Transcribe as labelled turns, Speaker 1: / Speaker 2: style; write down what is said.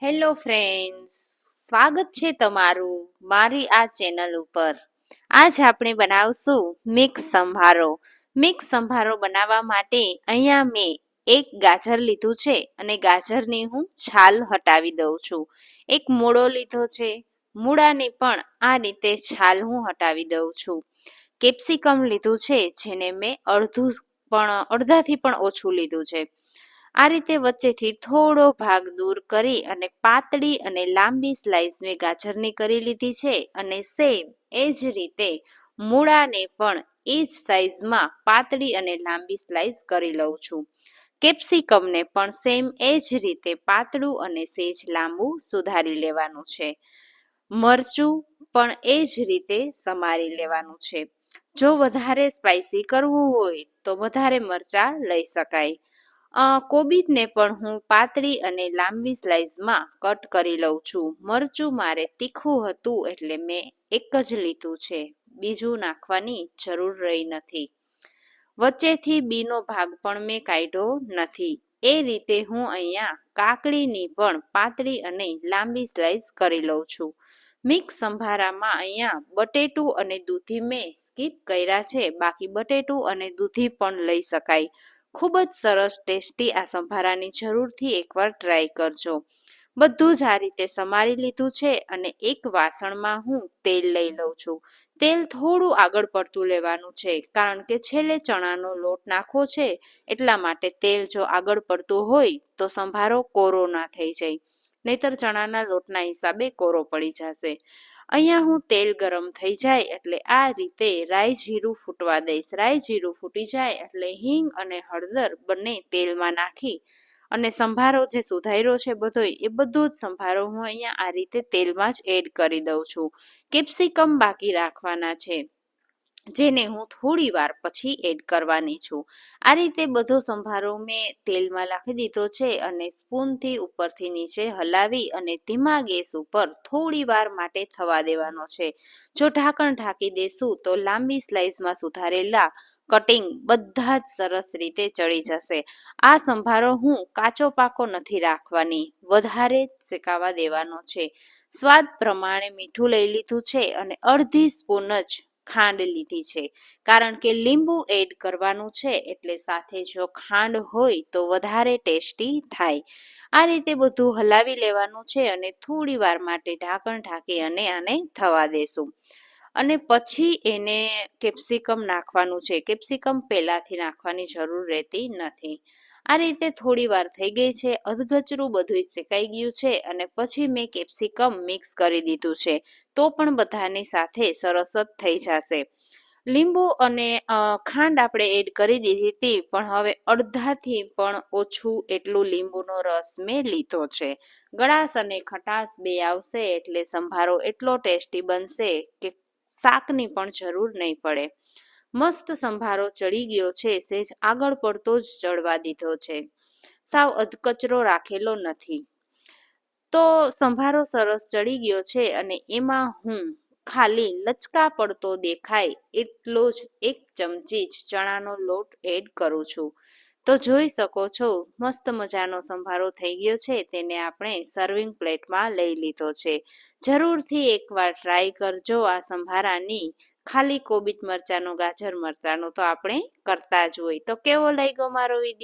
Speaker 1: Hello friends, સ્વાગત છે તમારું મારી આ ચેનલ ઉપર. આજ આપણે બનાવશું મિક્સ સંભારો. મિક્સ સંભારો બનાવવા માટે અહીંયા મેં એક ગાજર લીધું છે અને ગાજરની હું છાલ હટાવી દઉં છું. એક મૂળો લીધો છે, મૂળાની પણ આ રીતે છાલ હું હટાવી દઉં છું. કેપ્સિકમ લીધું છે જેને મેં અડધાથી પણ ઓછું લીધું છે. આ રીતે વચ્ચેથી થોડો ભાગ દૂર કરી અને પાતળી અને લાંબી સ્લાઇસ મેં ગાજરની કરી લીધી છે અને સેમ એ જ રીતે મૂળાને પણ એ જ સાઈઝમાં પાતળી અને લાંબી સ્લાઇસ કરી લઉં છું. કેપ્સિકમને પણ સેમ એ જ રીતે પાતળું અને સેજ લાંબુ સુધારી લેવાનું છે. મરચું પણ એ જ રીતે સમારી લેવાનું છે. જો વધારે સ્પાઇસી કરવું હોય તો વધારે મરચાં લઈ શકાય. કોબીજને પણ હું પાતળી અને લાંબી સ્લાઇસમાં કટ કરી લઉં છું. મરચું મારે તીખું હતું એટલે મેં એક જ લીધું છે, બીજું નાખવાની જરૂર રહી નથી. વચ્ચેથી બીનો ભાગ પણ મેં કાઢ્યો નથી. એ રીતે હું અહીંયા કાકડીની પણ પાતળી અને લાંબી સ્લાઇસ કરી લઉં છું. મિક્સ સંભારામાં અહીંયા બટેટું અને દૂધી મેં સ્કીપ કર્યા છે, બાકી બટેટું અને દૂધી પણ લઈ શકાય. ખૂબ જ સરસ ટેસ્ટી આ સંભારાની જરૂરથી એકવાર ટ્રાય કરજો. બધું જ આ રીતે સમારી લીધું છે અને એક વાસણમાં હું તેલ લઈ લઉં છું. તેલ થોડું આગળ પડતું લેવાનું છે, કારણ કે છેલ્લે ચણાનો લોટ નાખવો છે, એટલા માટે તેલ જો આગળ પડતું હોય તો સંભારો કોરો ના થઈ જાય, નહીતર ચણાના લોટના હિસાબે કોરો પડી જશે. અહીંયા હું તેલ ગરમ થઈ જાય એટલે આ રીતે રાઈ જીરું ફૂટવા દઈશ. રાઈ જીરું ફૂટી જાય એટલે હિંગ અને હળદર બંને તેલમાં નાખી અને સંભારો જે સુધાર્યો છે એ બધો જ સંભારો હું અહીંયા આ રીતે તેલમાં જ એડ કરી દઉં છું. કેપ્સિકમ બાકી રાખવાના છે, જેને હું થોડી વાર પછી એડ કરવાની છું. આ રીતે બધો સંભારો મેં તેલમાં નાખી દીધો છે અને સ્પૂનથી ઉપરથી નીચે હલાવી અને ધીમા ગેસ ઉપર થોડી વાર માટે થવા દેવાનો છે. જો ઢાંકણ ઢાંકી દેશું તો લાંબી સ્લાઇસમાં સુધારેલા કટિંગ બધા જ સરસ રીતે ચડી જશે. આ સંભારો હું કાચો પાકો નથી રાખવાની, વધારે જ શેકાવા દેવાનો છે. સ્વાદ પ્રમાણે મીઠું લઈ લીધું છે અને અડધી સ્પૂન જ ખાંડ લીધી છે, કારણ કે લીંબુ એડ કરવાનું છે એટલે સાથે જો ખાંડ હોય તો વધારે ટેસ્ટી થાય. આ રીતે બધું હલાવી લેવાનું છે અને થોડી વાર માટે ઢાંકણ ઢાંકી અને આને થવા દેશું. અને પછી એને કેપ્સિકમ નાખવાનું છે. કેપ્સિકમ પહેલાથી નાખવાની જરૂર રહેતી નથી. આ રીતે થોડી વાર થઈ ગઈ છે, અધગચરું બધું શેકાઈ ગયું છે અને પછી મેં કેપ્સિકમ મિક્સ કરી દીધું છે, તો પણ બધાની સાથે સરસ જ થઈ જશે. લીંબુ અને ખાંડ આપણે એડ કરી દીધી હતી, પણ હવે અડધાથી પણ ઓછું એટલું લીંબુનો રસ મેં લીધો છે. ગળાશ અને ખટાશ બે આવશે એટલે સંભારો એટલો ટેસ્ટી બનશે કે શાકની પણ જરૂર નહીં પડે. મસ્ત સંભારો ચડી ગયો છે, સેજ આગળ પડતો જ ચડવા દીધો છે, સાવ અધકચરો રાખેલો નથી. તો સંભારો સરસ ચડી ગયો છે અને એમાં હું ખાલી લચકા પડતો દેખાય એટલો જ 1 ચમચી જ ચણાનો લોટ એડ કરું છું. તો જોઈ શકો છો મસ્ત મજાનો સંભારો થઈ ગયો છે. તેને આપણે સર્વિંગ પ્લેટમાં લઈ લીધો છે. જરૂરથી એકવાર ટ્રાય કરજો આ સંભારાની. ખાલી કોબીજ મરચાંનો, ગાજર મરચાંનો તો આપણે કરતા જ હોય. તો કેવો લાગ્યો મારો વિડીયો?